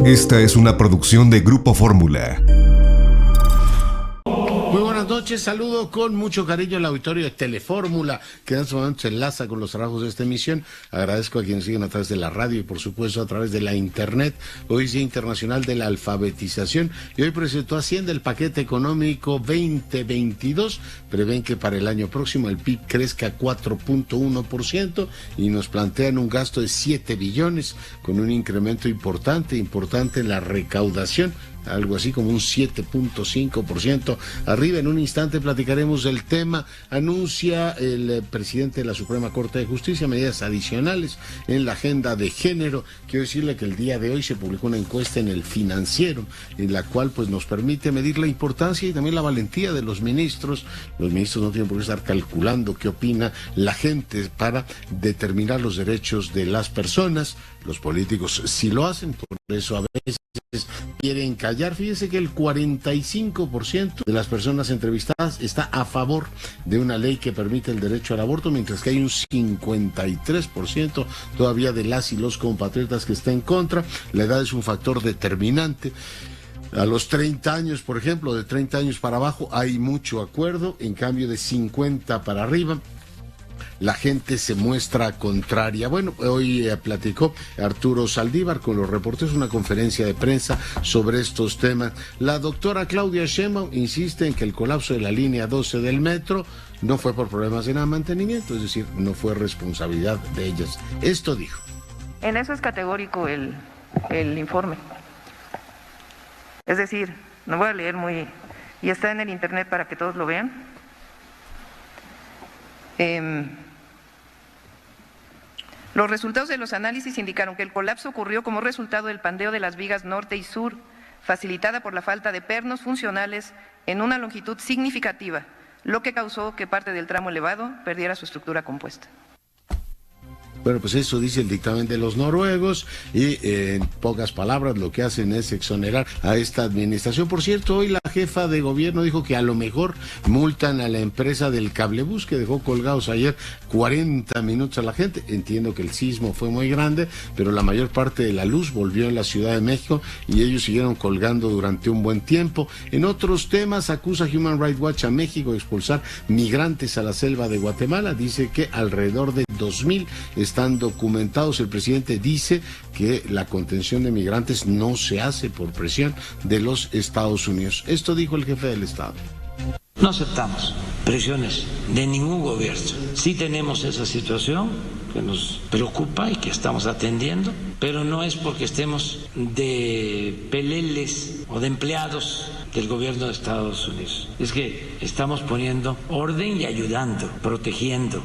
Esta es una producción de Grupo Fórmula. Muy buenas noches, saludo con mucho cariño al auditorio de Telefórmula, que en este momento se enlaza con los trabajos de esta emisión. Agradezco a quienes siguen a través de la radio y por supuesto a través de la internet. Hoy es Día Internacional de la Alfabetización y hoy presentó Hacienda el paquete económico 2022. Prevén que para el año próximo el PIB crezca 4.1% y nos plantean un gasto de 7 billones con un incremento importante en la recaudación. Algo así como un 7.5% arriba. En un instante platicaremos del tema. Anuncia el presidente de la Suprema Corte de Justicia medidas adicionales en la agenda de género. Quiero decirle que el día de hoy se publicó una encuesta en El Financiero, en la cual pues nos permite medir la importancia y también la valentía de los ministros. Los ministros no tienen por qué estar calculando qué opina la gente para determinar los derechos de las personas. Los políticos sí lo hacen, por eso a veces quieren callar. Fíjese que el 45% de las personas entrevistadas está a favor de una ley que permite el derecho al aborto, mientras que hay un 53% todavía de las y los compatriotas que está en contra. La edad es un factor determinante. A los 30 años, por ejemplo, de 30 años para abajo hay mucho acuerdo, en cambio de 50 para arriba la gente se muestra contraria. Bueno, hoy platicó Arturo Saldívar con los reporteros una conferencia de prensa sobre estos temas. La doctora Claudia Sheinbaum insiste en que el colapso de la línea 12 del metro no fue por problemas de mantenimiento, es decir, no fue responsabilidad de ellas. Esto dijo. En eso es categórico el informe. Es decir, no voy a leer muy... y está en el internet para que todos lo vean. Los resultados de los análisis indicaron que el colapso ocurrió como resultado del pandeo de las vigas norte y sur, facilitada por la falta de pernos funcionales en una longitud significativa, lo que causó que parte del tramo elevado perdiera su estructura compuesta. Bueno, pues eso dice el dictamen de los noruegos y en pocas palabras lo que hacen es exonerar a esta administración. Por cierto, hoy la jefa de gobierno dijo que a lo mejor multan a la empresa del cablebús que dejó colgados ayer 40 minutos a la gente. Entiendo que el sismo fue muy grande, pero la mayor parte de la luz volvió en la Ciudad de México y ellos siguieron colgando durante un buen tiempo. En otros temas, acusa Human Rights Watch a México de expulsar migrantes a la selva de Guatemala. Dice que alrededor de 2,000 están documentados. El presidente dice que la contención de migrantes no se hace por presión de los Estados Unidos. Esto dijo el jefe del Estado. No aceptamos presiones de ningún gobierno. Sí tenemos esa situación que nos preocupa y que estamos atendiendo, pero no es porque estemos de peleles o de empleados del gobierno de Estados Unidos. Es que estamos poniendo orden y ayudando, protegiendo.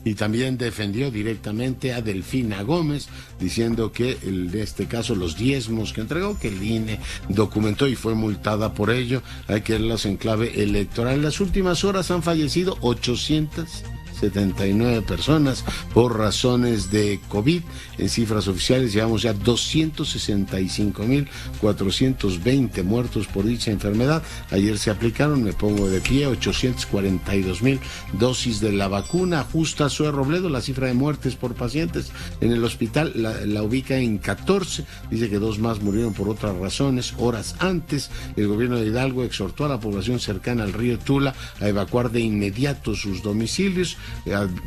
Y también defendió directamente a Delfina Gómez, diciendo que en este caso los diezmos que entregó, que el INE documentó y fue multada por ello, hay que verlas en clave electoral. En las últimas horas han fallecido 879 personas por razones de COVID. En cifras oficiales llevamos ya 265.420 muertos por dicha enfermedad. Ayer se aplicaron, me pongo de pie, 842,000 dosis de la vacuna. Justa Zoe Robledo, la cifra de muertes por pacientes en el hospital la ubica en 14. Dice que 2 más murieron por otras razones horas antes. El gobierno de Hidalgo exhortó a la población cercana al río Tula a evacuar de inmediato sus domicilios.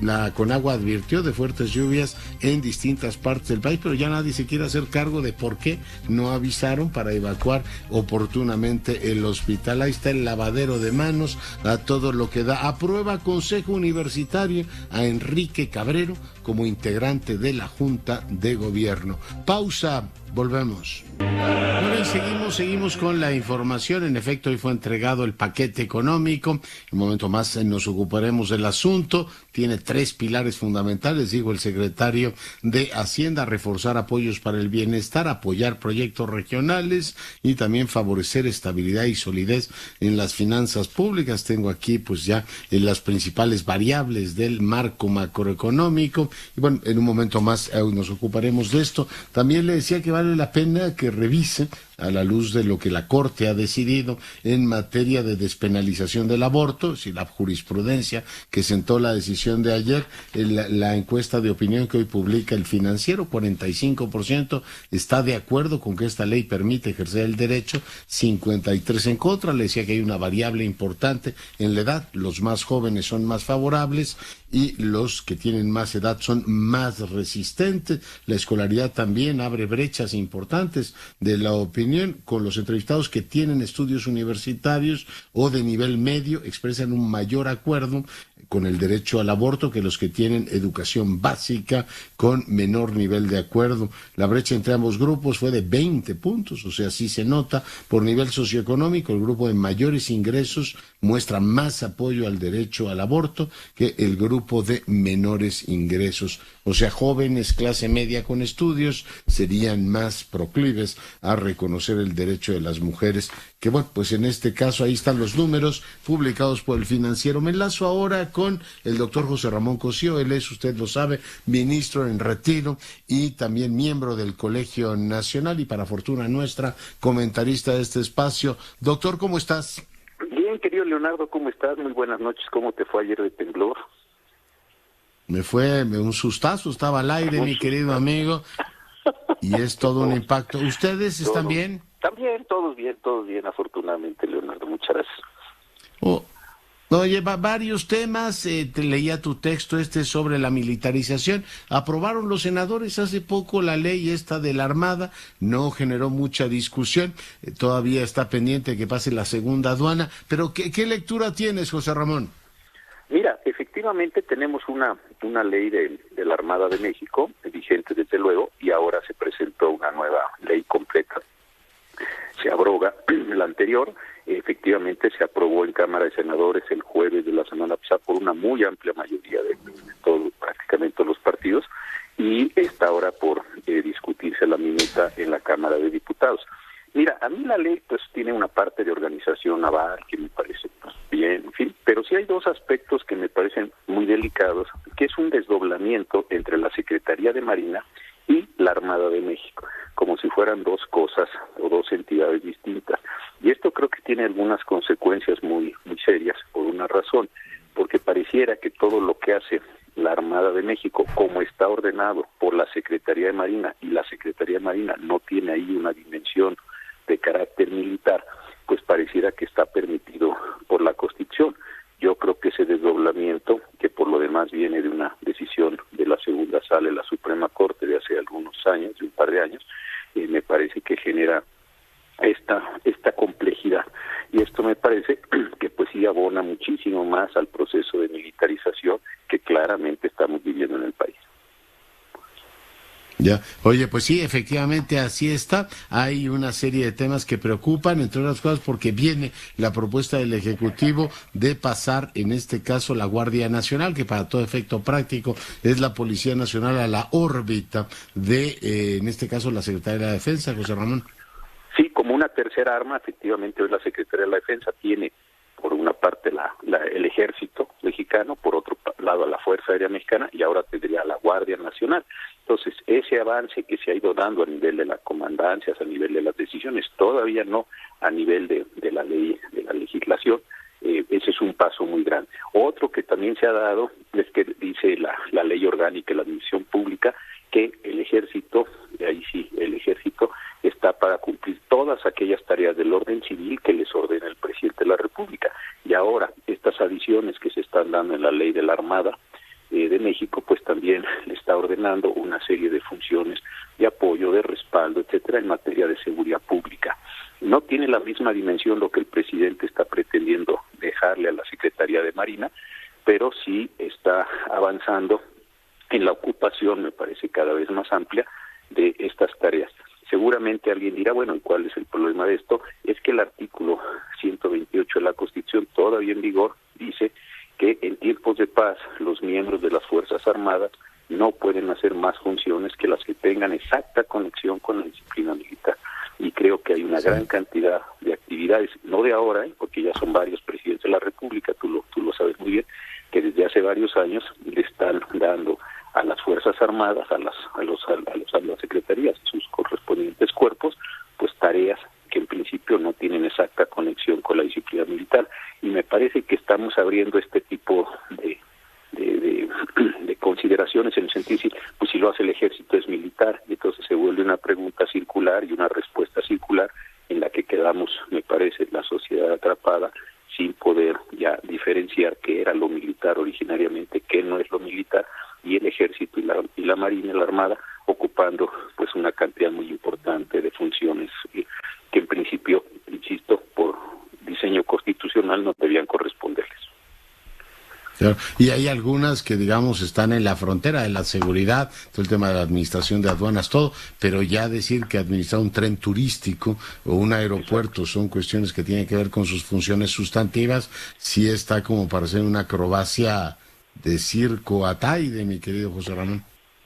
La Conagua advirtió de fuertes lluvias en distintas partes del país, pero ya nadie se quiere hacer cargo de por qué no avisaron para evacuar oportunamente el hospital. Ahí está el lavadero de manos, a todo lo que da. Aprueba Consejo Universitario a Enrique Cabrero como integrante de la Junta de Gobierno. Pausa, volvemos. Bueno, y seguimos con la información. En efecto, hoy fue entregado el paquete económico. En un momento más nos ocuparemos del asunto. Tiene 3 pilares fundamentales, dijo el secretario de Hacienda: reforzar apoyos para el bienestar, apoyar proyectos regionales y también favorecer estabilidad y solidez en las finanzas públicas. Tengo aquí pues ya las principales variables del marco macroeconómico. Y bueno, en un momento más nos ocuparemos de esto. También le decía que vale la pena que revise a la luz de lo que la Corte ha decidido en materia de despenalización del aborto, si la jurisprudencia que sentó la decisión de ayer, la encuesta de opinión que hoy publica El Financiero, 45% está de acuerdo con que esta ley permite ejercer el derecho, 53% en contra. Le decía que hay una variable importante en la edad, los más jóvenes son más favorables y los que tienen más edad son más resistentes. La escolaridad también abre brechas importantes de la opinión, con los entrevistados que tienen estudios universitarios o de nivel medio expresan un mayor acuerdo con el derecho al aborto que los que tienen educación básica con menor nivel de acuerdo. La brecha entre ambos grupos fue de 20 puntos, o sea, sí se nota. Por nivel socioeconómico, el grupo de mayores ingresos muestra más apoyo al derecho al aborto que el grupo de menores ingresos. O sea, jóvenes, clase media con estudios, serían más proclives a reconocer el derecho de las mujeres, que bueno, pues en este caso ahí están los números publicados por El Financiero. Me enlazo ahora con el doctor José Ramón Cosío. Él es, usted lo sabe, ministro en retiro y también miembro del Colegio Nacional y, para fortuna nuestra, comentarista de este espacio. Doctor, ¿cómo estás? Bien, querido Leonardo, ¿cómo estás? Muy buenas noches. ¿Cómo te fue ayer de temblor? Me fue un sustazo, estaba al aire, mi querido amigo, y es todo un impacto. ¿Ustedes están bien? También, todos bien, afortunadamente, Leonardo, muchas gracias. Oye, varios temas, te leía tu texto sobre la militarización. Aprobaron los senadores hace poco la ley esta de la Armada, no generó mucha discusión, todavía está pendiente que pase la segunda aduana, pero ¿qué lectura tienes, José Ramón? Mira, efectivamente tenemos una ley de la Armada de México, vigente desde luego, y ahora se presentó una nueva ley completa. Se abroga la anterior, efectivamente se aprobó en Cámara de Senadores el jueves de la semana pasada por una muy amplia mayoría de prácticamente todos los partidos, y está ahora por discutirse la minuta en la Cámara de Diputados. Mira, a mí la ley pues tiene una parte de organización naval que me parece pues, bien, en fin, pero sí hay dos aspectos que me parecen muy delicados, que es un desdoblamiento entre la Secretaría de Marina y la Armada de México, como si fueran dos cosas o dos entidades distintas. Y esto creo que tiene algunas consecuencias muy serias, por una razón, porque pareciera que todo lo que hace la Armada de México, como está ordenado por la Secretaría de Marina, y la Secretaría de Marina no tiene ahí una dimensión de carácter militar, pues pareciera que está permitido por la Constitución. Yo creo que ese desdoblamiento, que por lo demás viene de una decisión de la segunda sala de la Suprema Corte de hace algunos años, de un par de años, me parece que genera esta complejidad. Y esto me parece que pues sí abona muchísimo más al proceso de militarización que claramente estamos viviendo en el país. Ya, oye, pues sí, efectivamente así está. Hay una serie de temas que preocupan, entre otras cosas, porque viene la propuesta del Ejecutivo de pasar, en este caso, la Guardia Nacional, que para todo efecto práctico es la Policía Nacional, a la órbita de, en este caso, la Secretaría de la Defensa, José Ramón. Sí, como una tercera arma, efectivamente, hoy la Secretaría de la Defensa tiene, por una parte, el Ejército mexicano, por otro lado, a la Fuerza Aérea Mexicana, y ahora tendría la Guardia Nacional. Entonces, ese avance que se ha ido dando a nivel de las comandancias, a nivel de las decisiones, todavía no a nivel de la ley, de la legislación, ese es un paso muy grande. Otro que también se ha dado es que dice la ley orgánica de la administración pública que el Ejército, ahí sí, el Ejército está para cumplir todas aquellas tareas del orden civil que les ordena el presidente de la República. Y ahora, estas adiciones que se están dando en la ley de la Armada de México, pues también le está ordenando una serie de funciones de apoyo, de respaldo, etcétera, en materia de seguridad pública. No tiene la misma dimensión lo que el presidente está pretendiendo dejarle a la Secretaría de Marina, pero sí está avanzando en la ocupación, me parece cada vez más amplia, de estas tareas. Seguramente alguien dirá, bueno, ¿y cuál es el problema de esto? Es que el artículo 128 de la Constitución, todavía en vigor, dice que en tiempos de paz los miembros de las Fuerzas Armadas no pueden hacer más funciones que las que tengan exacta conexión con la disciplina militar. Y creo que hay una gran cantidad de actividades, no de ahora, porque ya son varios presidentes de la República, tú lo sabes muy bien, que desde hace varios años le están dando a las Fuerzas Armadas, a las secretarías, sus correspondientes cuerpos, pues tareas estamos abriendo este tipo de consideraciones en el sentido de, pues si lo hace el ejército es militar, y entonces se vuelve una pregunta circular y una respuesta circular en la que quedamos, me parece, la sociedad atrapada sin poder ya diferenciar qué era lo militar originariamente, qué no es lo militar, y el ejército y la marina y la armada ocupando pues una cantidad muy importante de funciones que en principio, insisto, por diseño constitucional no debían corresponderles. Claro. Y hay algunas que, digamos, están en la frontera de la seguridad, todo el tema de la administración de aduanas, todo, pero ya decir que administrar un tren turístico o un aeropuerto son cuestiones que tienen que ver con sus funciones sustantivas, sí está como para hacer una acrobacia de circo ataide, mi querido José Ramón.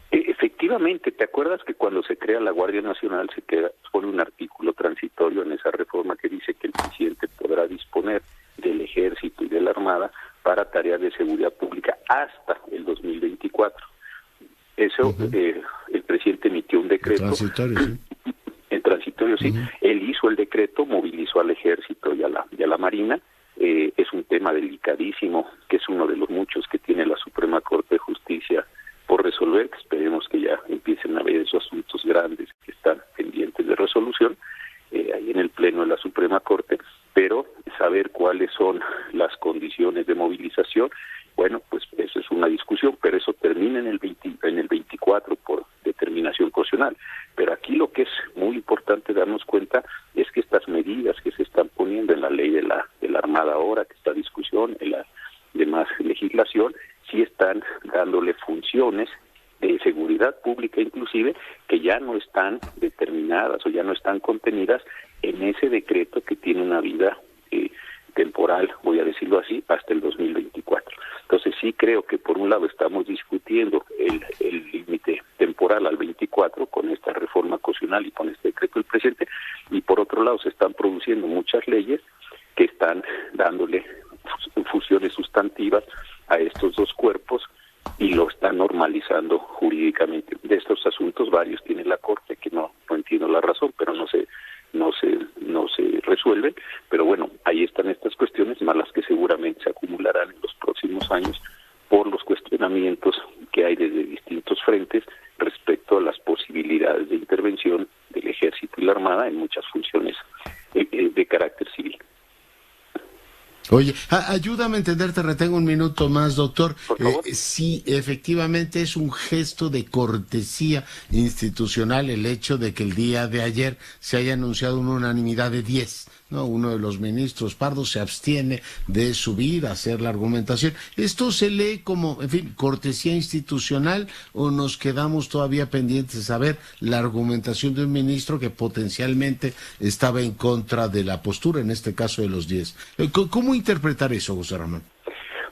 Efectivamente, ¿te acuerdas que cuando se crea la Guardia Nacional se pone un artículo transitorio en esa reforma que dice que el presidente podrá disponer del ejército y de la armada para tareas de seguridad pública hasta el 2024? Eso, el presidente emitió un decreto. Transitorio, sí. En transitorio, sí. Él hizo el decreto, movilizó al ejército y a la marina. Es un tema delicadísimo, que es uno de los muchos que tiene la Suprema Corte de Justicia por resolver, que esperemos que ya empiecen a ver esos asuntos grandes que están pendientes de resolución ahí en el Pleno de la Suprema Corte, pero saber cuáles son las condiciones de movilización, bueno, pues eso es una discusión, pero eso termina en el 24 por determinación constitucional. Pero aquí lo que es muy importante darnos cuenta es que estas medidas que se están poniendo en la ley de la Armada ahora, que está en discusión, en la demás legislación, sí están dándole funciones de seguridad pública inclusive, que ya no están determinadas o ya no están contenidas en ese decreto que tiene una vida temporal, voy a decirlo así, hasta el 2024. Entonces sí creo que por un lado estamos discutiendo el límite temporal al 24 con esta reforma constitucional y con este decreto del presidente, y por otro lado se están produciendo muchas leyes que están dándole funciones sustantivas a estos dos cuerpos y lo están normalizando jurídicamente. De estos asuntos varios tiene la Corte, que no entiendo la razón, pero no se resuelven, pero bueno, ahí están estas cuestiones, más las que seguramente se acumularán en los próximos años por los cuestionamientos que hay desde distintos frentes respecto a las posibilidades de intervención del Ejército y la Armada en muchas funciones de carácter civil. Oye, ayúdame a entender, te retengo un minuto más, doctor. Por favor. Sí, efectivamente es un gesto de cortesía institucional el hecho de que el día de ayer se haya anunciado una unanimidad de 10, ¿no? Uno de los ministros, Pardo, se abstiene de subir a hacer la argumentación. ¿Esto se lee como, en fin, cortesía institucional o nos quedamos todavía pendientes de saber la argumentación de un ministro que potencialmente estaba en contra de la postura, en este caso de los 10? ¿Cómo interpretar eso, José Ramón?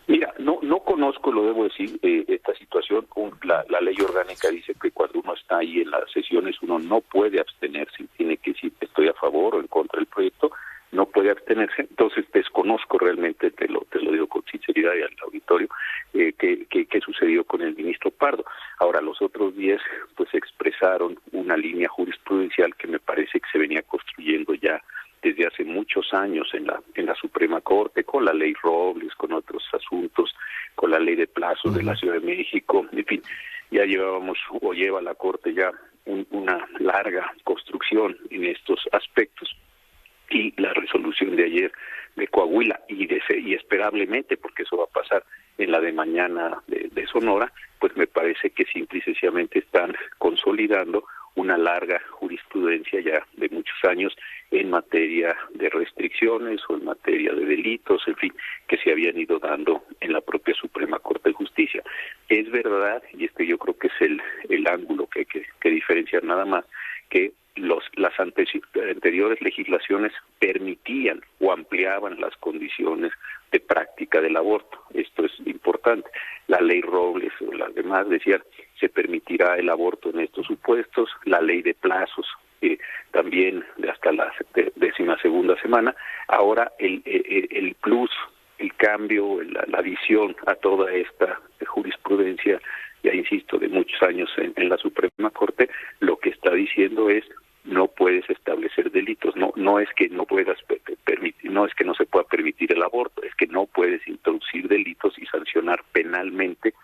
Mira, no conozco, lo debo decir, esta situación. La ley orgánica dice que cuando uno está ahí en las sesiones uno no puede abstenerse, tiene que decir que estoy a favor o en contra del proyecto, no puede abstenerse. Entonces desconozco realmente, te lo digo con sinceridad y al auditorio, qué sucedió con el ministro Pardo. Ahora, los otros 10 pues expresaron una línea jurisprudencial que me parece que se venía construyendo ya desde hace muchos años en la Suprema Corte, con la ley Robles, con otros asuntos, con la ley de plazos de la Ciudad de México, en fin, ya llevábamos o lleva la Corte ya una larga construcción en estos aspectos, y la resolución de ayer de Coahuila y esperablemente, porque eso va a pasar en la de mañana de Sonora, pues me parece que simple y sencillamente están consolidando una larga jurisprudencia ya de muchos años en materia de restricciones o en materia de delitos, en fin, que se habían ido dando en la propia Suprema Corte de Justicia. Es verdad, y yo creo que es el ángulo que hay que diferenciar nada más, que las anteriores legislaciones permitían o ampliaban las condiciones de práctica del aborto. Esto es importante. La ley Robles o las demás decían se permitirá el aborto en estos supuestos, la ley de plazos también de hasta la 12ª semana. Ahora el plus, el cambio, la adición a toda esta jurisprudencia, ya insisto, de muchos años en la Suprema Corte, lo que está diciendo es no puedes establecer delitos, no es que no puedas permitir, no es que no se pueda permitir el aborto, es que no puedes introducir delitos y sancionar penalmente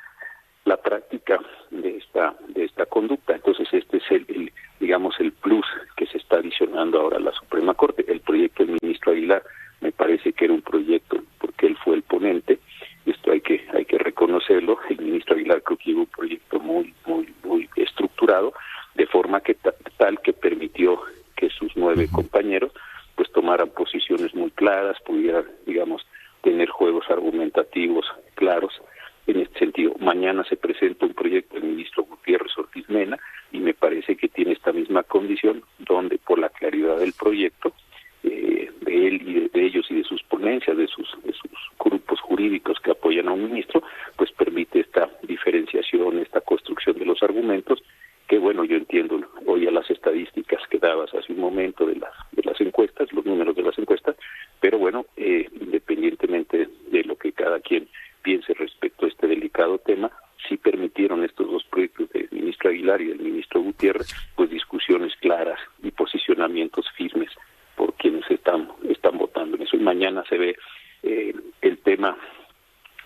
la práctica de esta conducta. Entonces este es el digamos el plus que se está adicionando ahora a la Suprema Corte. El proyecto del ministro Aguilar me parece que era un proyecto porque él fue el ponente, esto hay que reconocerlo. El ministro Aguilar creo que llevó un proyecto muy estructurado, de forma que tal que permitió que sus 9 compañeros pues tomaran posiciones muy claras, pudieran, digamos, tener juegos argumentativos claros. En este sentido, mañana se presenta un proyecto del ministro Gutiérrez Ortiz Mena y me parece que tiene esta misma condición, donde por la claridad del proyecto, de él y de ellos y de sus ponencias, de sus grupos jurídicos que apoyan a un ministro, pues permite esta diferenciación, esta construcción de los argumentos, que bueno, yo entiendo hoy a las estadísticas que dabas hace un momento de las encuestas, los números de las encuestas, pero bueno, independientemente de lo que cada quien piense respecto a este delicado tema, sí permitieron estos 2 proyectos del ministro Aguilar y del ministro Gutiérrez, pues discusiones claras y posicionamientos firmes por quienes están votando en eso. Y mañana se ve el tema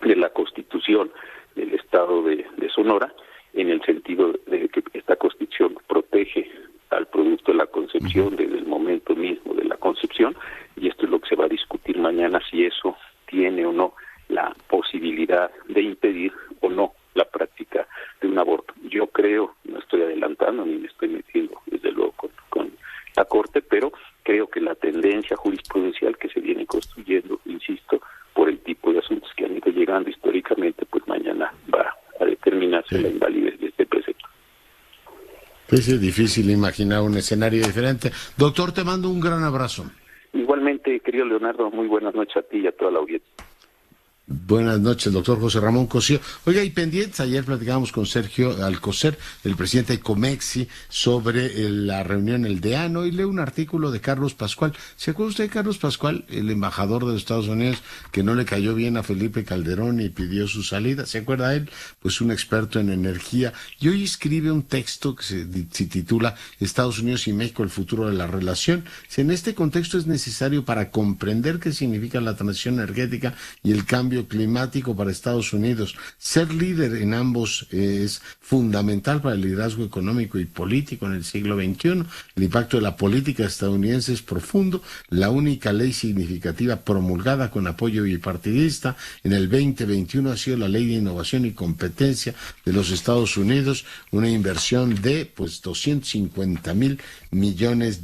de la Constitución del Estado de Sonora, en el sentido de que esta Constitución protege al producto de la concepción desde el momento mismo de la concepción, y esto es lo que se va a discutir mañana, si eso tiene o no la posibilidad de impedir o no la práctica de un aborto. Yo creo, no estoy adelantando ni me estoy metiendo desde luego con la Corte, pero creo que la tendencia jurisprudencial que se viene construyendo, insisto, por el tipo de asuntos que han ido llegando históricamente, pues mañana va a determinarse la invalidez de este precepto. Pues es difícil imaginar un escenario diferente. Doctor, te mando un gran abrazo. Igualmente, querido Leonardo, muy buenas noches a ti y a toda la audiencia. Buenas noches, doctor José Ramón Cosío. Oiga, y pendientes, ayer platicábamos con Sergio Alcocer, el presidente de Comexi, sobre la reunión el DEANO, y leo un artículo de Carlos Pascual. ¿Se acuerda usted de Carlos Pascual, el embajador de los Estados Unidos, que no le cayó bien a Felipe Calderón y pidió su salida? ¿Se acuerda él? Pues un experto en energía. Y hoy escribe un texto que se titula Estados Unidos y México, el futuro de la relación. Si en este contexto es necesario para comprender qué significa la transición energética y el cambio climático para Estados Unidos. Ser líder en ambos es fundamental para el liderazgo económico y político en el siglo XXI. El impacto de la política estadounidense es profundo. La única ley significativa promulgada con apoyo bipartidista en el 2021 ha sido la Ley de Innovación y Competencia de los Estados Unidos, una inversión de $250,000 millones.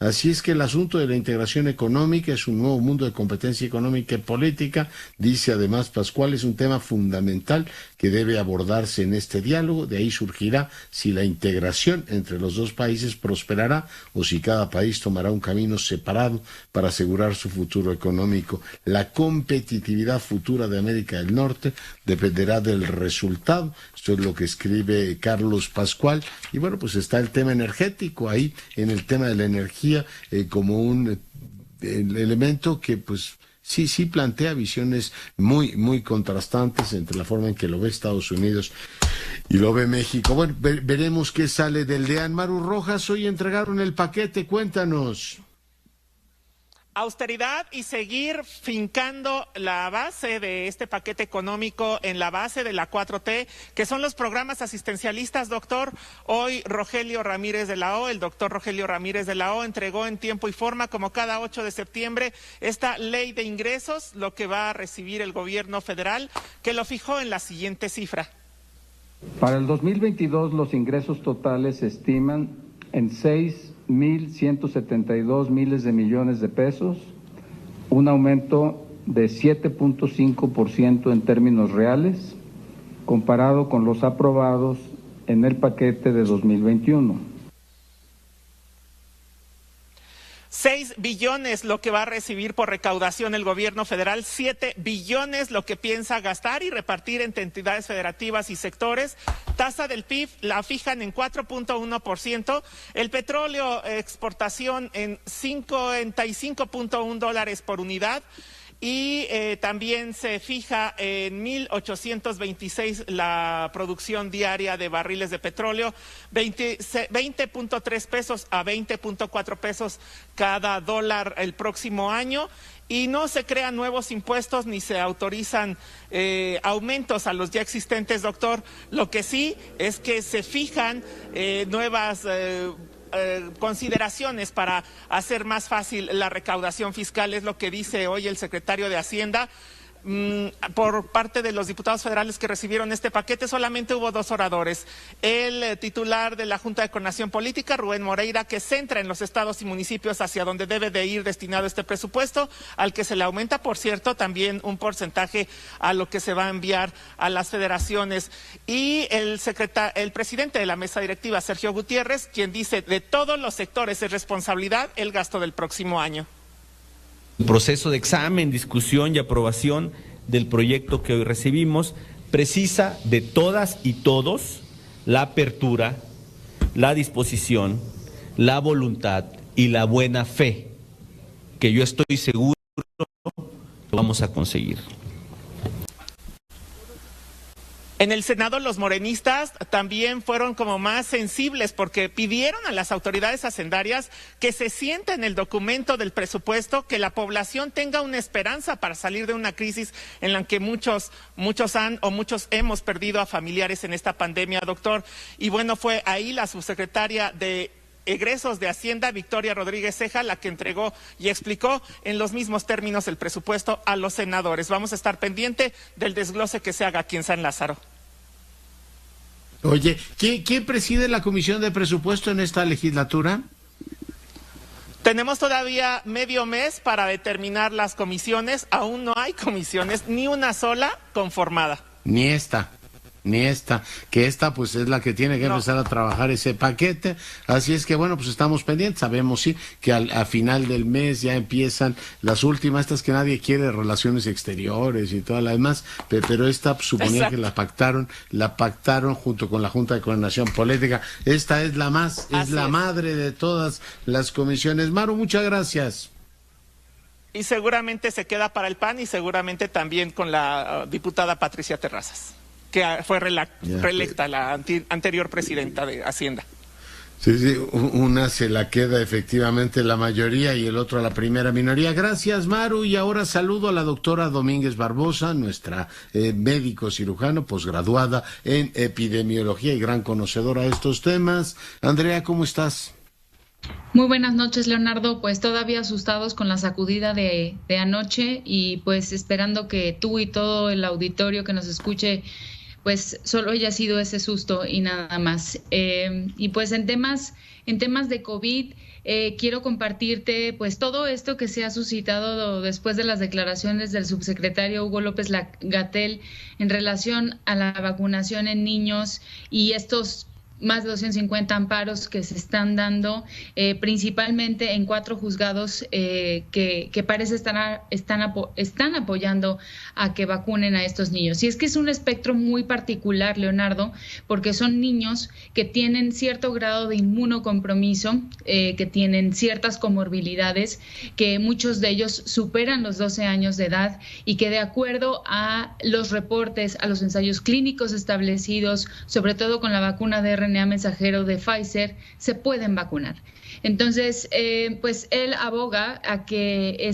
Así es que el asunto de la integración económica es un nuevo mundo de competencia económica y política. Dice además Pascual, es un tema fundamental que debe abordarse en este diálogo. De ahí surgirá si la integración entre los 2 países prosperará o si cada país tomará un camino separado para asegurar su futuro económico. La competitividad futura de América del Norte dependerá del resultado. Esto es lo que escribe Carlos Pascual. Y bueno, pues está el tema energético ahí, en el tema de la energía, como un elemento que pues sí plantea visiones muy contrastantes entre la forma en que lo ve Estados Unidos y lo ve México. Bueno, veremos qué sale del DEAN. Maru Rojas, hoy entregaron el paquete, cuéntanos. Austeridad y seguir fincando la base de este paquete económico en la base de la 4T, que son los programas asistencialistas, doctor. Hoy el doctor Rogelio Ramírez de la O entregó en tiempo y forma, como cada 8 de septiembre, esta ley de ingresos, lo que va a recibir el gobierno federal, que lo fijó en la siguiente cifra. Para el 2022 los ingresos totales se estiman en 6,172 miles de millones de pesos, un aumento de 7.5% en términos reales, comparado con los aprobados en el paquete de 2021. 6 billones lo que va a recibir por recaudación el gobierno federal, 7 billones lo que piensa gastar y repartir entre entidades federativas y sectores. Tasa del PIB la fijan en 4.1%, el petróleo exportación en $55.1 por unidad. y también se fija en 1,826 la producción diaria de barriles de petróleo, 20.3 pesos a 20.4 pesos cada dólar el próximo año. Y no se crean nuevos impuestos ni se autorizan aumentos a los ya existentes, doctor. Lo que sí es que se fijan nuevas consideraciones para hacer más fácil la recaudación fiscal, es lo que dice hoy el secretario de Hacienda. Por parte de los diputados federales que recibieron este paquete, solamente hubo 2 oradores. El titular de la Junta de Coordinación Política, Rubén Moreira, que centra en los estados y municipios hacia donde debe de ir destinado este presupuesto, al que se le aumenta, por cierto, también un porcentaje a lo que se va a enviar a las federaciones. Y el presidente de la mesa directiva, Sergio Gutiérrez, quien dice de todos los sectores es responsabilidad el gasto del próximo año. El proceso de examen, discusión y aprobación del proyecto que hoy recibimos precisa de todas y todos la apertura, la disposición, la voluntad y la buena fe, que yo estoy seguro lo vamos a conseguir. En el Senado los morenistas también fueron como más sensibles porque pidieron a las autoridades hacendarias que se sienta en el documento del presupuesto, que la población tenga una esperanza para salir de una crisis en la que muchos hemos perdido a familiares en esta pandemia, doctor. Y bueno, fue ahí la subsecretaria de Egresos de Hacienda, Victoria Rodríguez Ceja, la que entregó y explicó en los mismos términos el presupuesto a los senadores. Vamos a estar pendiente del desglose que se haga aquí en San Lázaro. Oye, ¿quién preside la Comisión de Presupuesto en esta legislatura? Tenemos todavía medio mes para determinar las comisiones. Aún no hay comisiones, ni una sola conformada. Ni esta, que esta pues es la que tiene que empezar a trabajar ese paquete, así es que bueno, pues estamos pendientes, sabemos sí que a final del mes ya empiezan las últimas, estas que nadie quiere, relaciones exteriores y toda la demás, pero esta pues, suponía que la pactaron junto con la Junta de Coordinación Política, esta es la más, es la madre de todas las comisiones. Maru, muchas gracias. Y seguramente se queda para el PAN y seguramente también con la diputada Patricia Terrazas, que fue reelecta la anterior presidenta de Hacienda. Sí, una se la queda efectivamente la mayoría y el otro a la primera minoría. Gracias, Maru. Y ahora saludo a la doctora Domínguez Barbosa, nuestra médico cirujano, posgraduada en epidemiología y gran conocedora de estos temas. Andrea, ¿cómo estás? Muy buenas noches, Leonardo. Pues todavía asustados con la sacudida de anoche y pues esperando que tú y todo el auditorio que nos escuche pues solo haya sido ese susto y nada más. Y pues en temas de COVID, quiero compartirte pues todo esto que se ha suscitado después de las declaraciones del subsecretario Hugo López-Gatell en relación a la vacunación en niños y estos más de 250 amparos que se están dando, principalmente en 4 juzgados que parece están apoyando a que vacunen a estos niños. Y es que es un espectro muy particular, Leonardo, porque son niños que tienen cierto grado de inmunocompromiso, que tienen ciertas comorbilidades, que muchos de ellos superan los 12 años de edad y que de acuerdo a los reportes, a los ensayos clínicos establecidos, sobre todo con la vacuna de RNA mensajero de Pfizer, se pueden vacunar. Entonces, pues él aboga a que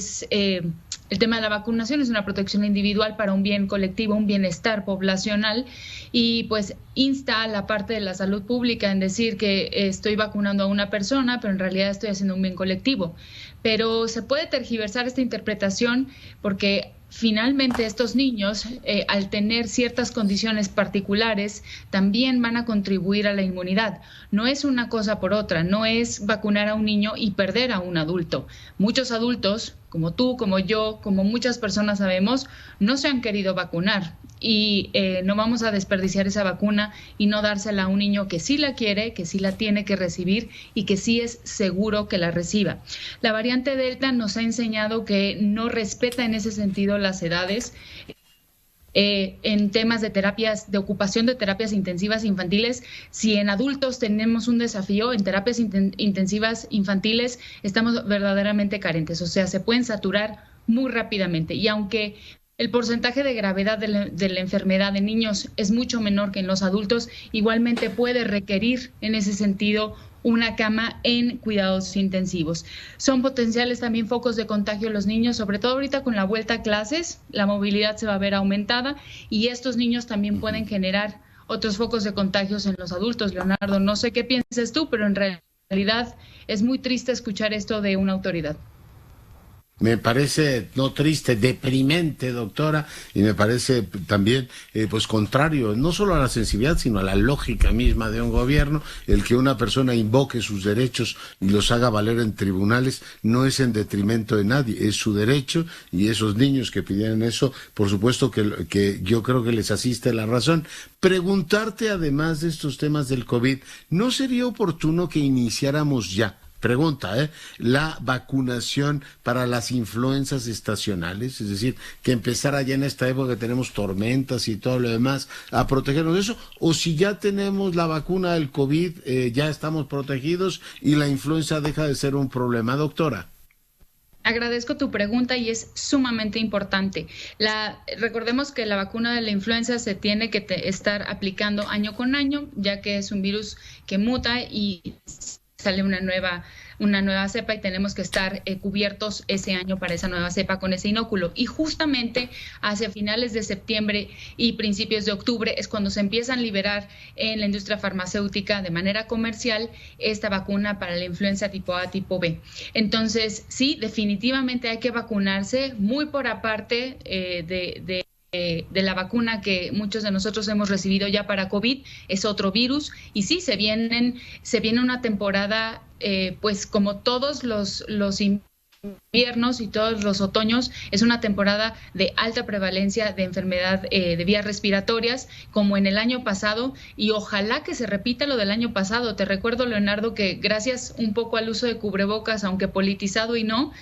el tema de la vacunación es una protección individual para un bien colectivo, un bienestar poblacional, y pues insta a la parte de la salud pública en decir que estoy vacunando a una persona, pero en realidad estoy haciendo un bien colectivo. Pero se puede tergiversar esta interpretación porque finalmente estos niños, al tener ciertas condiciones particulares, también van a contribuir a la inmunidad. No es una cosa por otra, no es vacunar a un niño y perder a un adulto. Muchos adultos, como tú, como yo, como muchas personas sabemos, no se han querido vacunar y no vamos a desperdiciar esa vacuna y no dársela a un niño que sí la quiere, que sí la tiene que recibir y que sí es seguro que la reciba. La variante Delta nos ha enseñado que no respeta en ese sentido las edades. En temas de terapias, de ocupación de terapias intensivas infantiles, si en adultos tenemos un desafío, en terapias intensivas infantiles estamos verdaderamente carentes, o sea, se pueden saturar muy rápidamente. Y aunque el porcentaje de gravedad de la enfermedad en niños es mucho menor que en los adultos, igualmente puede requerir en ese sentido una cama en cuidados intensivos. Son potenciales también focos de contagio los niños, sobre todo ahorita con la vuelta a clases, la movilidad se va a ver aumentada y estos niños también pueden generar otros focos de contagios en los adultos. Leonardo, no sé qué piensas tú, pero en realidad es muy triste escuchar esto de una autoridad. Me parece no triste, deprimente, doctora, y me parece también pues contrario, no solo a la sensibilidad, sino a la lógica misma de un gobierno. El que una persona invoque sus derechos y los haga valer en tribunales no es en detrimento de nadie, es su derecho, y esos niños que pidieron eso, por supuesto que yo creo que les asiste la razón. Preguntarte, además de estos temas del COVID, ¿no sería oportuno que iniciáramos ya? Pregunta, la vacunación para las influencias estacionales, es decir, que empezara ya en esta época que tenemos tormentas y todo lo demás a protegernos de eso, o si ya tenemos la vacuna del COVID, ya estamos protegidos y la influenza deja de ser un problema, doctora. Agradezco tu pregunta y es sumamente importante. Recordemos que la vacuna de la influenza se tiene que estar aplicando año con año, ya que es un virus que muta y sale una nueva cepa y tenemos que estar cubiertos ese año para esa nueva cepa con ese inóculo. Y justamente hacia finales de septiembre y principios de octubre es cuando se empiezan a liberar en la industria farmacéutica de manera comercial esta vacuna para la influenza tipo A, tipo B. Entonces, sí, definitivamente hay que vacunarse muy por aparte de la vacuna que muchos de nosotros hemos recibido ya para COVID, es otro virus, y sí, se viene una temporada, pues como todos los inviernos y todos los otoños, es una temporada de alta prevalencia de enfermedad de vías respiratorias, como en el año pasado, y ojalá que se repita lo del año pasado. Te recuerdo, Leonardo, que gracias un poco al uso de cubrebocas, aunque politizado y no,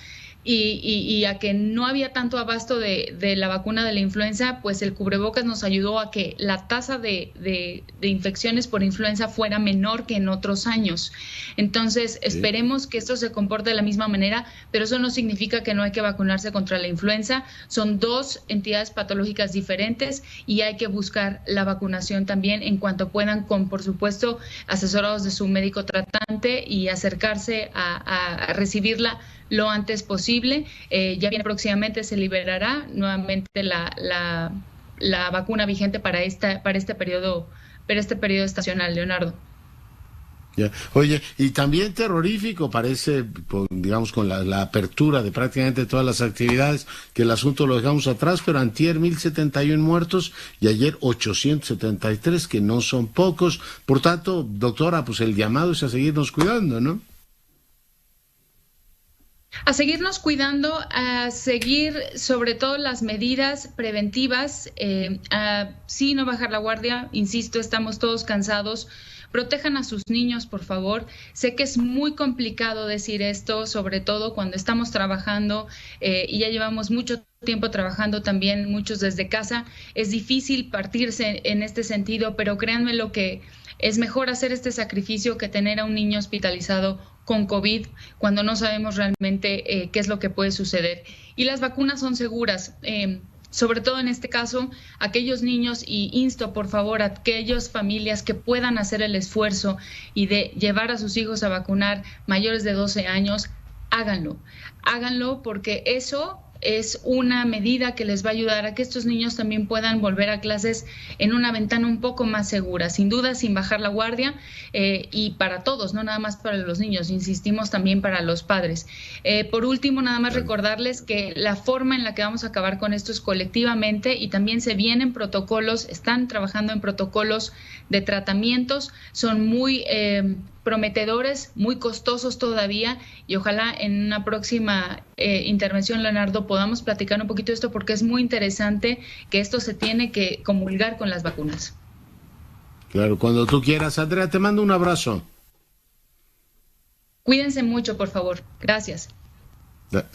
y a que no había tanto abasto de la vacuna de la influenza, pues el cubrebocas nos ayudó a que la tasa de infecciones por influenza fuera menor que en otros años. Entonces, esperemos que esto se comporte de la misma manera, pero eso no significa que no hay que vacunarse contra la influenza. Son dos entidades patológicas diferentes y hay que buscar la vacunación también en cuanto puedan, por supuesto, asesorados de su médico tratante y acercarse a recibirla lo antes posible. Ya bien próximamente se liberará nuevamente la vacuna vigente para este periodo estacional, Leonardo. Ya. Oye, y también terrorífico parece, digamos, con la apertura de prácticamente todas las actividades, que el asunto lo dejamos atrás, pero antier 1,071 muertos y ayer 873, que no son pocos. Por tanto, doctora, pues el llamado es a seguirnos cuidando, ¿no? A seguirnos cuidando, a seguir sobre todo las medidas preventivas, sí, no bajar la guardia, insisto, estamos todos cansados. Protejan a sus niños, por favor. Sé que es muy complicado decir esto, sobre todo cuando estamos trabajando y ya llevamos mucho tiempo trabajando también, muchos desde casa. Es difícil partirse en este sentido, pero créanme lo que es mejor hacer este sacrificio que tener a un niño hospitalizado con COVID cuando no sabemos realmente qué es lo que puede suceder. Y las vacunas son seguras. Sobre todo en este caso, aquellos niños, y insto por favor a aquellas familias que puedan hacer el esfuerzo y de llevar a sus hijos a vacunar mayores de 12 años, háganlo porque eso es una medida que les va a ayudar a que estos niños también puedan volver a clases en una ventana un poco más segura, sin duda, sin bajar la guardia, y para todos, no nada más para los niños, insistimos también para los padres. Por último, nada más recordarles que la forma en la que vamos a acabar con esto es colectivamente, y también se vienen protocolos, están trabajando en protocolos de tratamientos, son muy prometedores, muy costosos todavía, y ojalá en una próxima intervención, Leonardo, podamos platicar un poquito de esto porque es muy interesante que esto se tiene que comulgar con las vacunas. Claro, cuando tú quieras. Andrea, te mando un abrazo. Cuídense mucho, por favor. Gracias.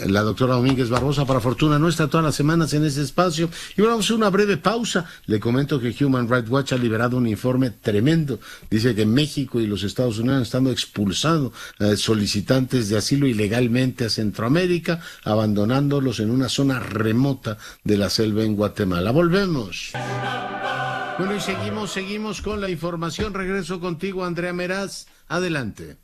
La doctora Domínguez Barbosa, para fortuna nuestra, todas las semanas en ese espacio. Y bueno, vamos a una breve pausa. Le comento que Human Rights Watch ha liberado un informe tremendo. Dice que México y los Estados Unidos están expulsando solicitantes de asilo ilegalmente a Centroamérica, abandonándolos en una zona remota de la selva en Guatemala. Volvemos. Bueno, y seguimos con la información. Regreso contigo, Andrea Meraz. Adelante.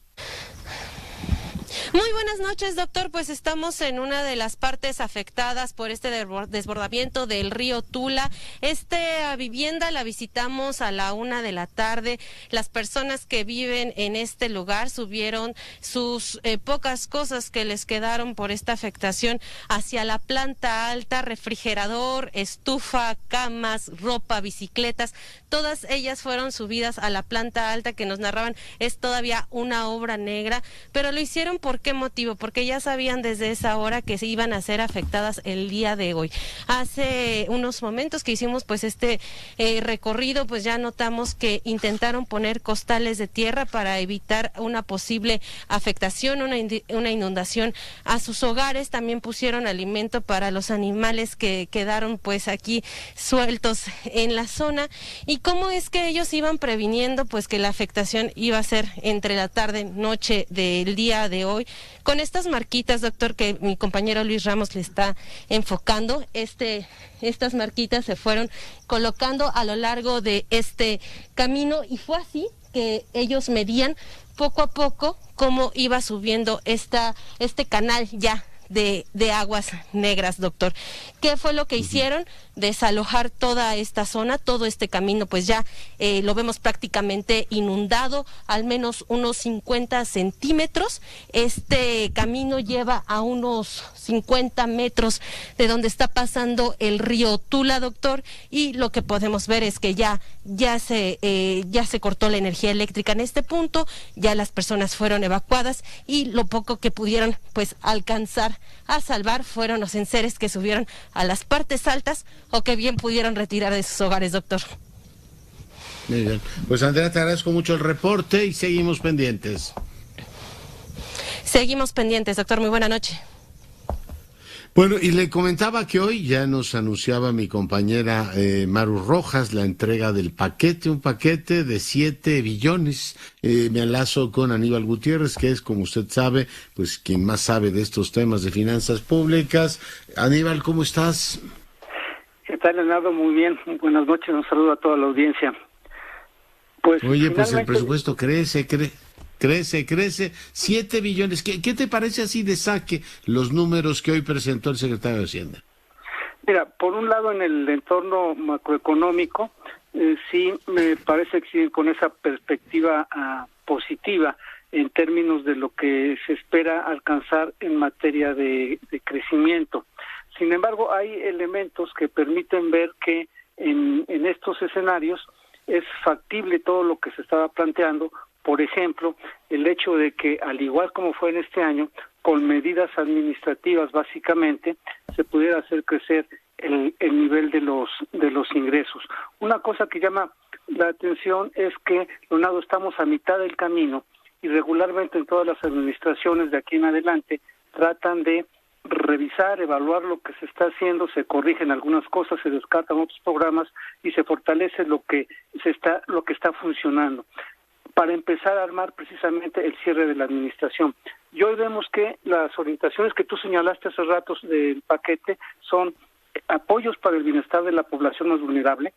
Muy buenas noches, doctor. Pues estamos en una de las partes afectadas por este desbordamiento del río Tula. Esta vivienda la visitamos a la 1 de la tarde. Las personas que viven en este lugar subieron sus pocas cosas que les quedaron por esta afectación hacia la planta alta: refrigerador, estufa, camas, ropa, bicicletas. Todas ellas fueron subidas a la planta alta, que nos narraban es todavía una obra negra, pero lo hicieron ¿por qué motivo? Porque ya sabían desde esa hora que se iban a ser afectadas el día de hoy. Hace unos momentos que hicimos pues este recorrido, pues ya notamos que intentaron poner costales de tierra para evitar una posible afectación, una inundación a sus hogares. También pusieron alimento para los animales que quedaron pues aquí sueltos en la zona. ¿Y cómo es que ellos iban previniendo pues que la afectación iba a ser entre la tarde noche del día de hoy? Con estas marquitas, doctor, que mi compañero Luis Ramos le está enfocando, estas marquitas se fueron colocando a lo largo de este camino, y fue así que ellos medían poco a poco cómo iba subiendo este canal ya de aguas negras, doctor. ¿Qué fue lo que hicieron? Desalojar toda esta zona, todo este camino, pues ya lo vemos prácticamente inundado, al menos unos 50 centímetros. Este camino lleva a unos 50 metros de donde está pasando el río Tula, doctor, y lo que podemos ver es que ya se cortó la energía eléctrica en este punto, ya las personas fueron evacuadas, y lo poco que pudieron pues alcanzar a salvar fueron los enseres que subieron a las partes altas o que bien pudieron retirar de sus hogares, doctor. Muy bien. Pues Andrea, te agradezco mucho el reporte y seguimos pendientes. Seguimos pendientes, doctor. Muy buena noche. Bueno, y le comentaba que hoy ya nos anunciaba mi compañera Maru Rojas la entrega del paquete, un paquete de 7 billones. Me enlazo con Aníbal Gutiérrez, que es, como usted sabe, pues quien más sabe de estos temas de finanzas públicas. Aníbal, ¿cómo estás? ¿Qué tal, Leonardo? Muy bien. Buenas noches. Un saludo a toda la audiencia. Pues, oye, pues el presupuesto crece. 7 billones. ¿Qué te parece así de saque los números que hoy presentó el secretario de Hacienda? Mira, por un lado, en el entorno macroeconómico, sí me parece que siguen con esa perspectiva positiva en términos de lo que se espera alcanzar en materia de crecimiento. Sin embargo, hay elementos que permiten ver que en estos escenarios es factible todo lo que se estaba planteando. Por ejemplo, el hecho de que, al igual como fue en este año, con medidas administrativas básicamente, se pudiera hacer crecer el nivel de los ingresos. Una cosa que llama la atención es que, Leonardo, estamos a mitad del camino y regularmente en todas las administraciones de aquí en adelante tratan de revisar, evaluar lo que se está haciendo, se corrigen algunas cosas, se descartan otros programas y se fortalece lo que está funcionando, para empezar a armar precisamente el cierre de la administración. Y hoy vemos que las orientaciones que tú señalaste hace ratos del paquete son apoyos para el bienestar de la población más vulnerable,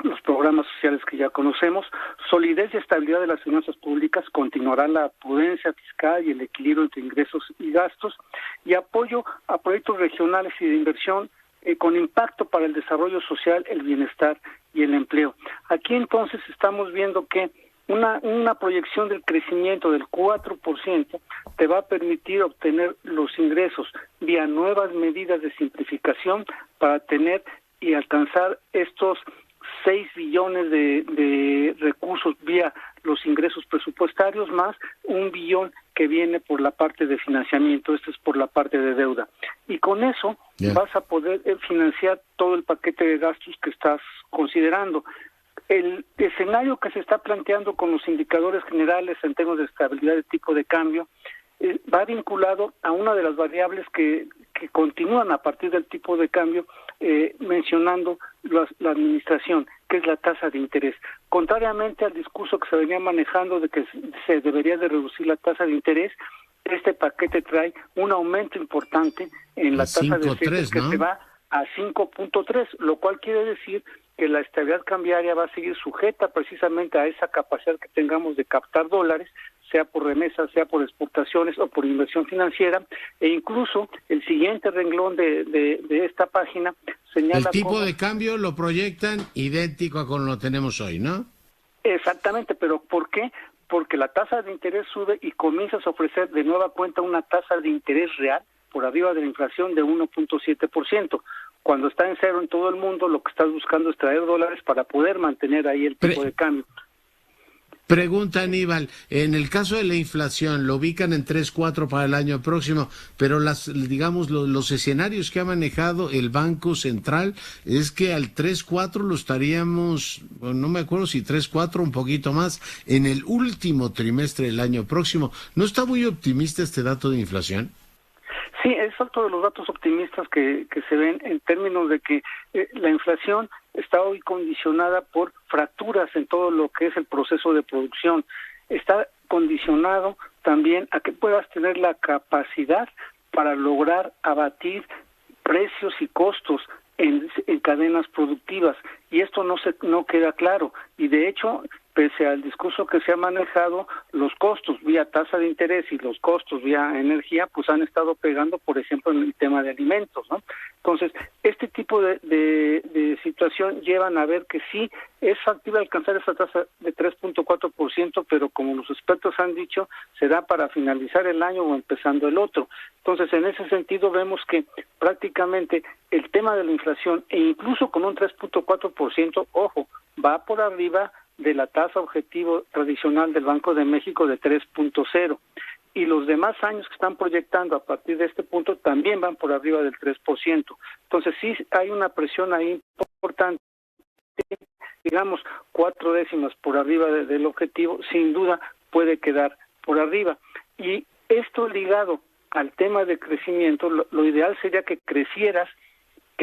los programas sociales que ya conocemos, solidez y estabilidad de las finanzas públicas, continuará la prudencia fiscal y el equilibrio entre ingresos y gastos, y apoyo a proyectos regionales y de inversión con impacto para el desarrollo social, el bienestar y el empleo. Aquí entonces estamos viendo que una proyección del crecimiento del 4% te va a permitir obtener los ingresos vía nuevas medidas de simplificación para tener y alcanzar estos 6 billones de recursos vía los ingresos presupuestarios, más 1 billón que viene por la parte de financiamiento. Esto es por la parte de deuda. Y con eso vas a poder financiar todo el paquete de gastos que estás considerando. El escenario que se está planteando con los indicadores generales en términos de estabilidad de tipo de cambio va vinculado a una de las variables que continúan a partir del tipo de cambio, mencionando la administración, que es la tasa de interés. Contrariamente al discurso que se venía manejando de que se debería de reducir la tasa de interés, este paquete trae un aumento importante en la tasa de interés que se va a 5.3, lo cual quiere decir que la estabilidad cambiaria va a seguir sujeta precisamente a esa capacidad que tengamos de captar dólares, sea por remesas, sea por exportaciones o por inversión financiera, e incluso el siguiente renglón de esta página señala... El tipo de cambio lo proyectan idéntico a como lo tenemos hoy, ¿no? Exactamente, pero ¿por qué? Porque la tasa de interés sube y comienzas a ofrecer de nueva cuenta una tasa de interés real por arriba de la inflación de 1.7%. Cuando está en cero en todo el mundo, lo que estás buscando es traer dólares para poder mantener ahí el tipo de cambio. Pregunta Aníbal, en el caso de la inflación, lo ubican en 3.4 para el año próximo, pero los escenarios que ha manejado el Banco Central es que al 3.4 lo estaríamos, no me acuerdo si 3.4 un poquito más, en el último trimestre del año próximo. ¿No está muy optimista este dato de inflación? Sí, es otro de los datos optimistas que se ven en términos de que la inflación está hoy condicionada por fracturas en todo lo que es el proceso de producción. Está condicionado también a que puedas tener la capacidad para lograr abatir precios y costos en cadenas productivas, y esto no queda claro, y de hecho, pese al discurso que se ha manejado, los costos vía tasa de interés y los costos vía energía, pues han estado pegando, por ejemplo, en el tema de alimentos, ¿no? Entonces, este tipo de situación llevan a ver que sí es factible alcanzar esa tasa de 3.4%, pero como los expertos han dicho, será para finalizar el año o empezando el otro. Entonces, en ese sentido, vemos que prácticamente el tema de la inflación, e incluso con un 3.4%, ojo, va por arriba de la tasa objetivo tradicional del Banco de México de 3.0, y los demás años que están proyectando a partir de este punto también van por arriba del 3%. Entonces sí hay una presión ahí importante, digamos 4 décimas por arriba del objetivo, sin duda puede quedar por arriba. Y esto ligado al tema de crecimiento, lo ideal sería que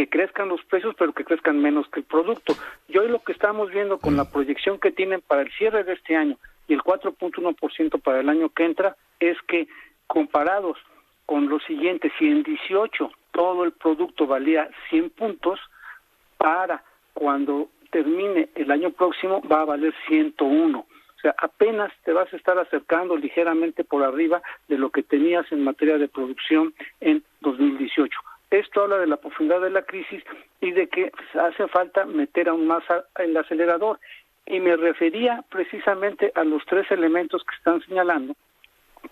crezcan los precios, pero que crezcan menos que el producto. Y hoy lo que estamos viendo con la proyección que tienen para el cierre de este año y el 4.1% para el año que entra, es que comparados con los siguientes, si en 18 todo el producto valía 100 puntos, para cuando termine el año próximo va a valer 101. O sea, apenas te vas a estar acercando ligeramente por arriba de lo que tenías en materia de producción en 2018. Esto habla de la profundidad de la crisis y de que hace falta meter aún más el acelerador. Y me refería precisamente a los 3 elementos que están señalando,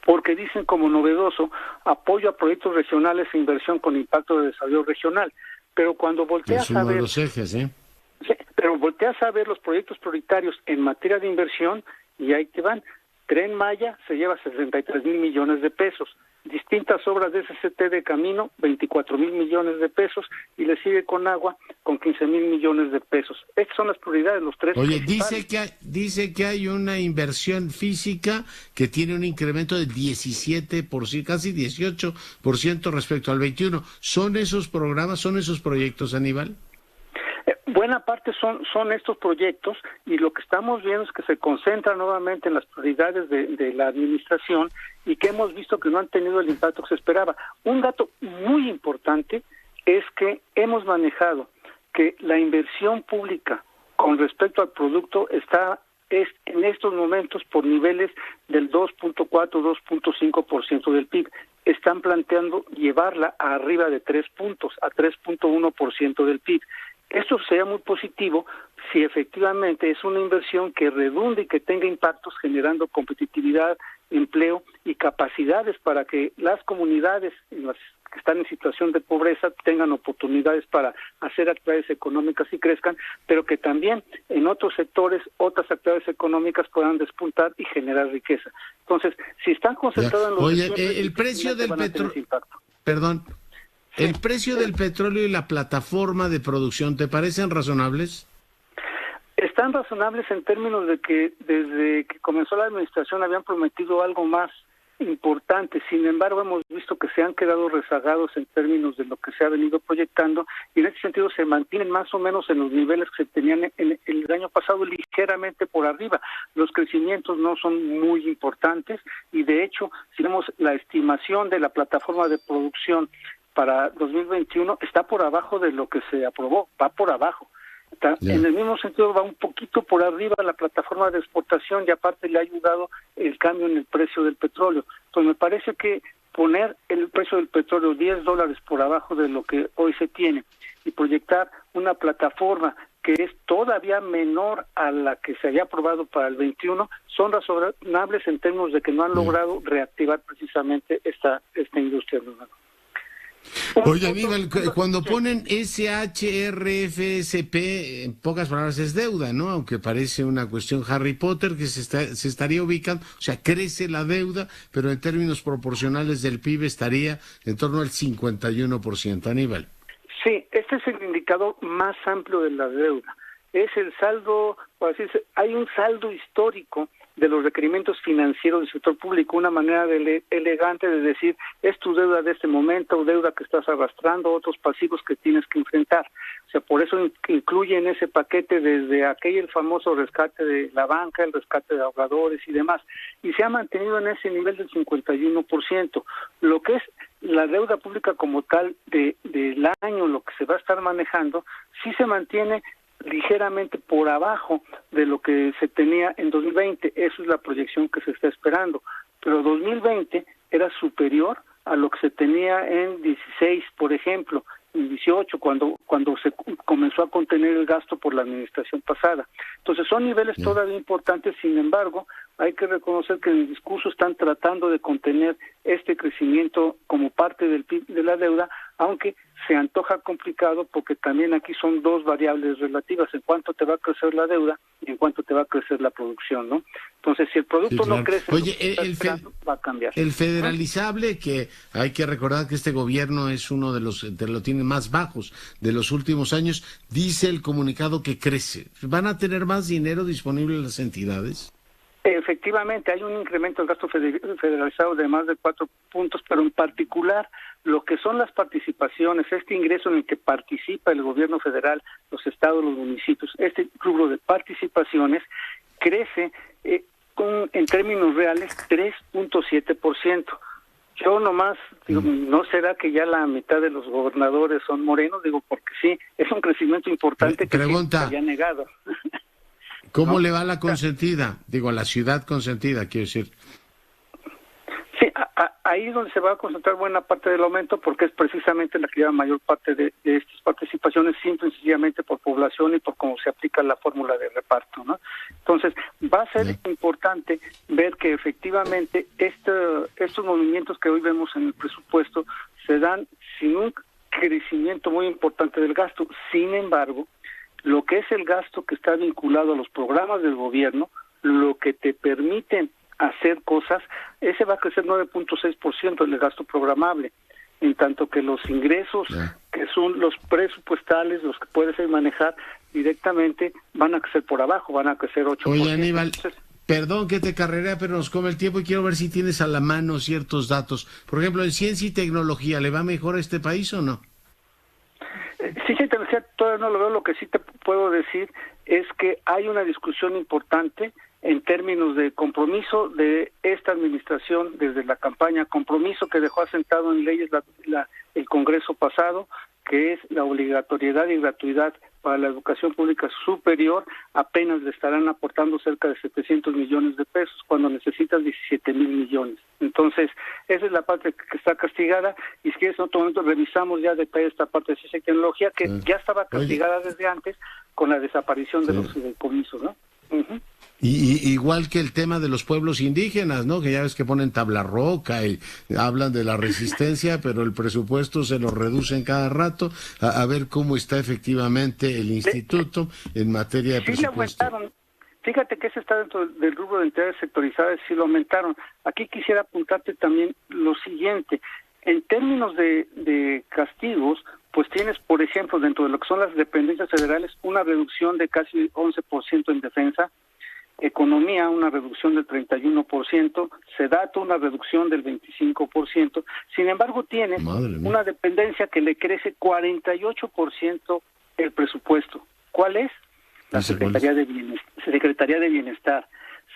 porque dicen como novedoso apoyo a proyectos regionales e inversión con impacto de desarrollo regional. Pero cuando volteas a ver... los ejes, ¿eh? Sí, pero volteas a ver los proyectos prioritarios en materia de inversión y ahí te van. Tren Maya se lleva 63,000 millones de pesos. Distintas obras de SCT de camino, 24,000 millones de pesos, y le sigue con agua con 15,000 millones de pesos. Estas son las prioridades, los 3. Oye, dice que hay una inversión física que tiene un incremento de 17%, casi 18% respecto al 21%. ¿Son esos programas, son esos proyectos, Aníbal? Buena parte son estos proyectos, y lo que estamos viendo es que se concentra nuevamente en las prioridades de la administración y que hemos visto que no han tenido el impacto que se esperaba. Un dato muy importante es que hemos manejado que la inversión pública con respecto al producto es en estos momentos por niveles del 2.4, 2.5% del PIB. Están planteando llevarla a arriba de 3 puntos, a 3.1% del PIB. Esto sería muy positivo si efectivamente es una inversión que redunde y que tenga impactos generando competitividad, empleo y capacidades para que las comunidades que están en situación de pobreza tengan oportunidades para hacer actividades económicas y crezcan, pero que también en otros sectores, otras actividades económicas puedan despuntar y generar riqueza. Entonces, si están concentrados en los... Oye, el precio del petróleo... Perdón. ¿El precio del petróleo y la plataforma de producción te parecen razonables? Están razonables en términos de que desde que comenzó la administración habían prometido algo más importantes. Sin embargo, hemos visto que se han quedado rezagados en términos de lo que se ha venido proyectando, y en este sentido se mantienen más o menos en los niveles que se tenían en el año pasado, ligeramente por arriba. Los crecimientos no son muy importantes, y de hecho, si vemos la estimación de la plataforma de producción para 2021, está por abajo de lo que se aprobó, va por abajo. En el mismo sentido, va un poquito por arriba la plataforma de exportación, y aparte le ha ayudado el cambio en el precio del petróleo. Entonces me parece que poner el precio del petróleo $10 por abajo de lo que hoy se tiene y proyectar una plataforma que es todavía menor a la que se había aprobado para el 21, son razonables en términos de que no han logrado reactivar precisamente esta industria. Oye, Aníbal, cuando ponen SHRFSP, en pocas palabras es deuda, ¿no? Aunque parece una cuestión Harry Potter que se estaría ubicando, o sea, crece la deuda, pero en términos proporcionales del PIB estaría en torno al 51%, Aníbal. Sí, este es el indicador más amplio de la deuda. Es el saldo, por así decirlo, hay un saldo histórico de los requerimientos financieros del sector público, una manera elegante de decir, es tu deuda de este momento, deuda que estás arrastrando, otros pasivos que tienes que enfrentar. O sea, por eso incluye en ese paquete desde el famoso rescate de la banca, el rescate de ahorradores y demás, y se ha mantenido en ese nivel del 51%. Lo que es la deuda pública como tal del año, lo que se va a estar manejando, sí se mantiene ligeramente por abajo de lo que se tenía en 2020, eso es la proyección que se está esperando, pero 2020 era superior a lo que se tenía en 16, por ejemplo, en 18, cuando se comenzó a contener el gasto por la administración pasada. Entonces son niveles todavía importantes, sin embargo, hay que reconocer que en el discurso están tratando de contener este crecimiento como parte del PIB de la deuda, aunque se antoja complicado porque también aquí son dos variables relativas, en cuánto te va a crecer la deuda y en cuánto te va a crecer la producción, ¿no? Entonces, si el producto no crece, oye, va a cambiar. El federalizable, que hay que recordar que este gobierno es uno de los lo tiene más bajos de los últimos años, dice el comunicado que crece. ¿Van a tener más dinero disponible las entidades? Efectivamente, hay un incremento del gasto federalizado de más de 4 puntos, pero en particular lo que son las participaciones, este ingreso en el que participa el gobierno federal, los estados, los municipios, este rubro de participaciones crece en términos reales 3.7%. Yo nomás digo, ¿no será que ya la mitad de los gobernadores son morenos? Digo, porque sí, es un crecimiento importante que se había negado. ¿Cómo le va a la consentida? Digo, a la ciudad consentida, quiero decir. Sí, ahí es donde se va a concentrar buena parte del aumento, porque es precisamente la que lleva mayor parte de estas participaciones, simple y sencillamente por población y por cómo se aplica la fórmula de reparto, ¿no? Entonces, va a ser importante ver que efectivamente estos movimientos que hoy vemos en el presupuesto se dan sin un crecimiento muy importante del gasto. Sin embargo, lo que es el gasto que está vinculado a los programas del gobierno, lo que te permiten hacer cosas, ese va a crecer 9.6% el gasto programable, en tanto que los ingresos, que son los presupuestales, los que puedes manejar directamente, van a crecer por abajo, van a crecer 8%. Oye, Aníbal, perdón que te carrera, pero nos come el tiempo y quiero ver si tienes a la mano ciertos datos. Por ejemplo, en ciencia y tecnología, ¿le va mejor a este país o no? Sí, todavía no lo veo. Lo que sí te puedo decir es que hay una discusión importante en términos de compromiso de esta administración desde la campaña, compromiso que dejó asentado en leyes el Congreso pasado, que es la obligatoriedad y gratuidad para la educación pública superior. Apenas le estarán aportando cerca de 700 millones de pesos cuando necesitas 17,000 millones. Entonces, esa es la parte que está castigada, y es que en otro momento revisamos ya detalle esta parte de ciencia y tecnología que ya estaba castigada desde antes con la desaparición de los fideicomisos, ¿no? Y igual que el tema de los pueblos indígenas, ¿no? Que ya ves que ponen tabla roca y hablan de la resistencia, pero el presupuesto se lo reducen cada rato. A ver cómo está efectivamente el instituto en materia de presupuesto. Aumentaron. Fíjate que ese está dentro del rubro de entidades sectorizadas, sí lo aumentaron. Aquí quisiera apuntarte también lo siguiente. En términos de castigos, pues tienes, por ejemplo, dentro de lo que son las dependencias federales, una reducción de casi 11% en defensa, Economía una reducción del 31%, Sedato una reducción del 25%, sin embargo tiene una dependencia que le crece 48% el presupuesto. ¿Cuál es? La Secretaría de Bienestar.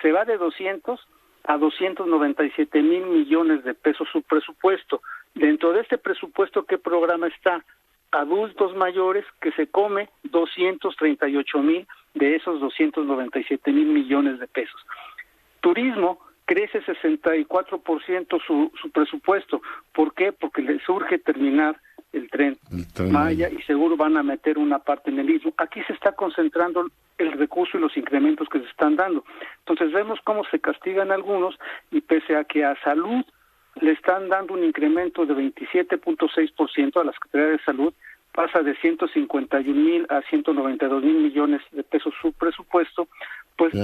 Se va de 200 a 297 mil millones de pesos su presupuesto. Dentro de este presupuesto, ¿qué programa está? Adultos mayores, que se come 238 mil de esos 297 mil millones de pesos. Turismo crece 64% su presupuesto. ¿Por qué? Porque les urge terminar el tren Maya y seguro van a meter una parte en el Istmo. Aquí se está concentrando el recurso y los incrementos que se están dando. Entonces vemos cómo se castigan algunos y pese a que a salud le están dando un incremento de 27.6% a la Secretaría de Salud, pasa de 151 mil a 192 mil millones de pesos su presupuesto, pues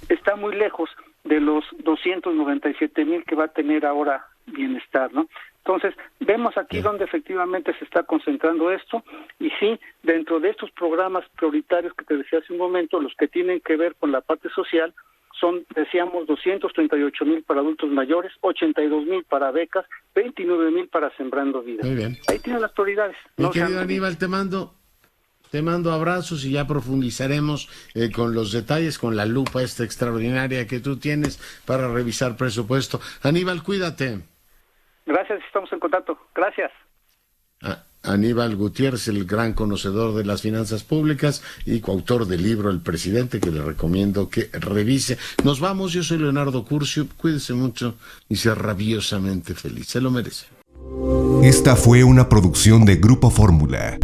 está muy lejos de los 297 mil que va a tener ahora Bienestar, ¿no? Entonces, vemos aquí donde efectivamente se está concentrando esto, y sí, dentro de estos programas prioritarios que te decía hace un momento, los que tienen que ver con la parte social, son, decíamos, 238 mil para adultos mayores, 82 mil para becas, 29 mil para Sembrando Vida. Muy bien. Ahí tienen las prioridades. Mi querido Aníbal, te mando abrazos y ya profundizaremos con los detalles, con la lupa esta extraordinaria que tú tienes para revisar presupuesto. Aníbal, cuídate. Gracias, estamos en contacto. Gracias. Aníbal Gutiérrez, el gran conocedor de las finanzas públicas y coautor del libro El Presidente, que le recomiendo que revise. Nos vamos, yo soy Leonardo Curcio, cuídese mucho y sea rabiosamente feliz, se lo merece. Esta fue una producción de Grupo Fórmula.